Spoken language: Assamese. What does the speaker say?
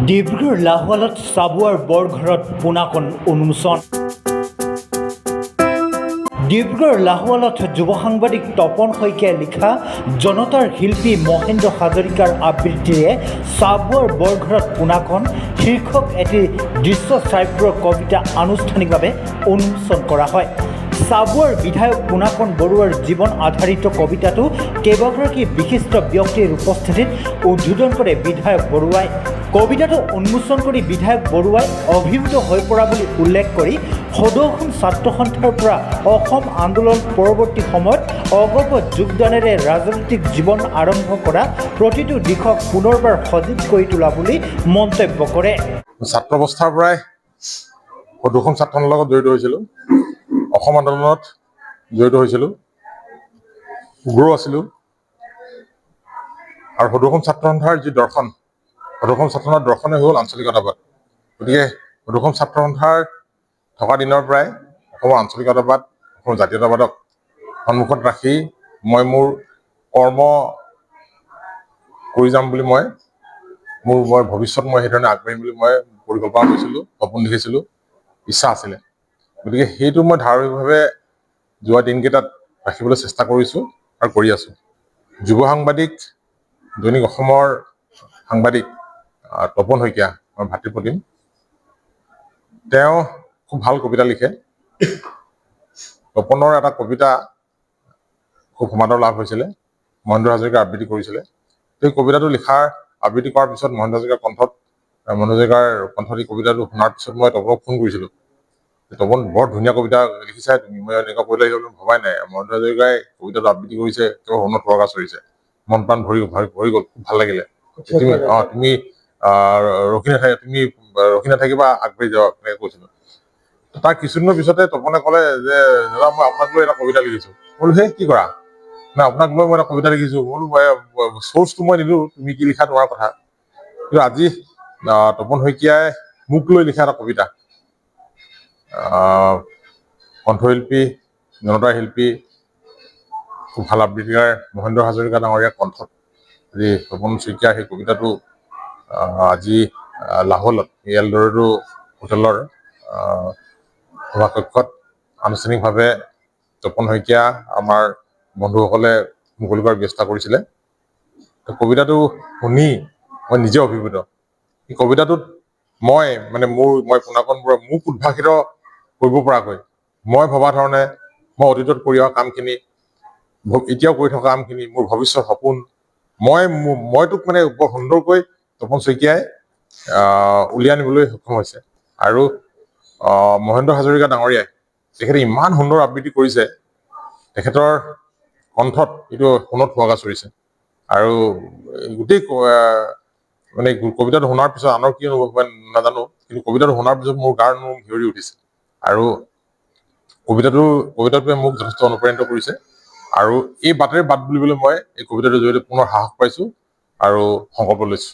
ডিব্ৰুগড় লাহোৱালত চাবুৱাৰ বৰঘৰত পোনাকণ উন্মোচন। ডিব্ৰুগড় লাহোৱালত যুৱ সাংবাদিক তপন শইকীয়াই লিখা জনতাৰ শিল্পী মহেন্দ্ৰ হাজৰিকাৰ আবৃত্তিৰে চাবুৱাৰ বৰঘৰত পোনাকণ শীৰ্ষক এটি দৃশ্যশ্ৰাব্য কবিতা আনুষ্ঠানিকভাৱে উন্মোচন কৰা হয়। চাবুৱাৰ বিধায়ক পোনাকণ বৰুৱাৰ জীৱন আধাৰিত কবিতাটো কেইবাগৰাকী বিশিষ্ট ব্যক্তিৰ উপস্থিতিত উদ্বোধন কৰে বিধায়ক বৰুৱাই। কবিতাটো উন্মোচন কৰি বিধায়ক বৰুৱাই অভিভূত হৈ পৰা বুলি উল্লেখ কৰি সদৌ অসম ছাত্ৰ সন্থাৰ পৰা অসম আন্দোলন পৰৱৰ্তী সময়ত অগপ যোগদানেৰে ৰাজনৈতিক জীৱন আৰম্ভ কৰা প্ৰতিটো দিশক পুনৰবাৰ সজীৱ কৰি তোলা বুলি মন্তব্য কৰে। ছাত্ৰ অৱস্থাৰ পৰাই সদৌ অসম ছাত্ৰ সন্থাৰ লগত জড়িত হৈছিলোঁ, অসম আন্দোলনত জড়িত হৈছিলোঁ, উগ্ৰ আছিলোঁ আৰু সদৌ অসম ছাত্ৰ সন্থাৰ যি দৰ্শন, সদৌ অসম ছাত্ৰ সন্থাৰ দৰ্শনে হ'ল আঞ্চলিকতাবাদ। গতিকে সদৌ অসম ছাত্ৰ সন্থাৰ থকা দিনৰ পৰাই অসমৰ আঞ্চলিকতাবাদ, অসমৰ জাতীয়তাবাদক সন্মুখত ৰাখি মই মোৰ কৰ্ম কৰি যাম বুলি মই ভৱিষ্যত মই সেইধৰণে আগবাঢ়িম বুলি মই পৰিকল্পনা কৰিছিলোঁ, সপোন দেখিছিলোঁ, ইচ্ছা আছিলে। গতিকে সেইটো মই ধাৰাবাহিকভাৱে যোৱা দিনকেইটাত ৰাখিবলৈ চেষ্টা কৰিছোঁ আৰু কৰি আছোঁ। যুৱ সাংবাদিক, দৈনিক অসমৰ সাংবাদিক তপন শইকীয়া, মই ভাতৃপ্ৰতিম। তেওঁ খুব ভাল কবিতা লিখে। তপনৰ এটা কবিতা খুব সমাদৰ লাভ হৈছিলে, মহেন্দ্ৰ হাজৰিকাৰ আবৃত্তি কৰিছিলে। সেই কবিতাটো লিখাৰ আবৃত্তি কৰাৰ পিছত মহেন্দ্ৰ হাজৰিকাৰ কণ্ঠত এই কবিতাটো শুনাৰ পিছত মই তপনক ফোন কৰিছিলোঁ। তপন, বৰ ধুনীয়া কবিতা লিখিছা তুমি, মই এনেকুৱা কবিতা লিখিব ভবাই নাই। মহেন্দ্ৰ হাজৰিকাই কবিতাটো আবৃত্তি কৰিছে, তেওঁ মনত সুৰকা চৰিছে, মন প্ৰাণ ভৰি গ'ল, খুব ভাল লাগিলে। তুমি ৰখি নাথাকিবা, আগবাঢ়ি যাবা, এনেকৈ কৈছিলোঁ। তাৰ কিছুদিনৰ পিছতে তপনে ক'লে যে দাদা, মই আপোনাক লৈ এটা কবিতা লিখিছোঁ। বোলো সেই কি কৰা? নাই, আপোনাক লৈ মই এটা কবিতা লিখিছোঁ। বোলো চ'ৰ্চটো মই নিদিওঁ, তুমি কি লিখা তোমাৰ কথা। কিন্তু আজি তপন শইকীয়াই মোক লৈ লিখা এটা কবিতা, কণ্ঠশিল্পী, জনতাৰ শিল্পী, খুব ভাল আবৃত্তিকাৰ মহেন্দ্ৰ হাজৰিকা ডাঙৰীয়াৰ কণ্ঠত আজি তপন শইকীয়াৰ সেই কবিতাটো আজি লাহোৱালত এলডৰেডো হোটেলৰ সভাকক্ষত আনুষ্ঠানিকভাৱে তপন শইকীয়া আমাৰ বন্ধুসকলে মুকলি কৰাৰ ব্যৱস্থা কৰিছিলে। কবিতাটো শুনি মই নিজে অভিভূত। এই কবিতাটোত মই পোনাকণ বৰুৱা মোক উদ্ভাসিত কৰিব পৰাকৈ, মই ভবা ধৰণে মই অতীতত কৰি অহা কামখিনি, এতিয়াও কৰি থকা কামখিনি, মোৰ ভৱিষ্যত সপোন, মই তোক বৰ সুন্দৰকৈ তপন শইকীয়াই উলিয়াই আনিবলৈ সক্ষম হৈছে। আৰু মহেন্দ্ৰ হাজৰিকা ডাঙৰীয়াই তেখেতে ইমান সুন্দৰ আবৃত্তি কৰিছে, তেখেতৰ কণ্ঠত এইটো সোণত সুৱগা চৰিছে। আৰু গোটেই কবিতাটো শুনাৰ পিছত আনৰ কি অনুভৱ হয় নাজানো, কিন্তু কবিতাটো শুনাৰ পিছত মোৰ গাৰ নোম শিয়ৰি উঠিছে। আৰু কবিতাটোৱে মোক যথেষ্ট অনুপ্ৰাণিত কৰিছে। আৰু এই বাটেৰে বাট বুলিবলৈ মই এই কবিতাটোৰ জৰিয়তে পুনৰ সাহস পাইছোঁ আৰু সংকল্প লৈছোঁ।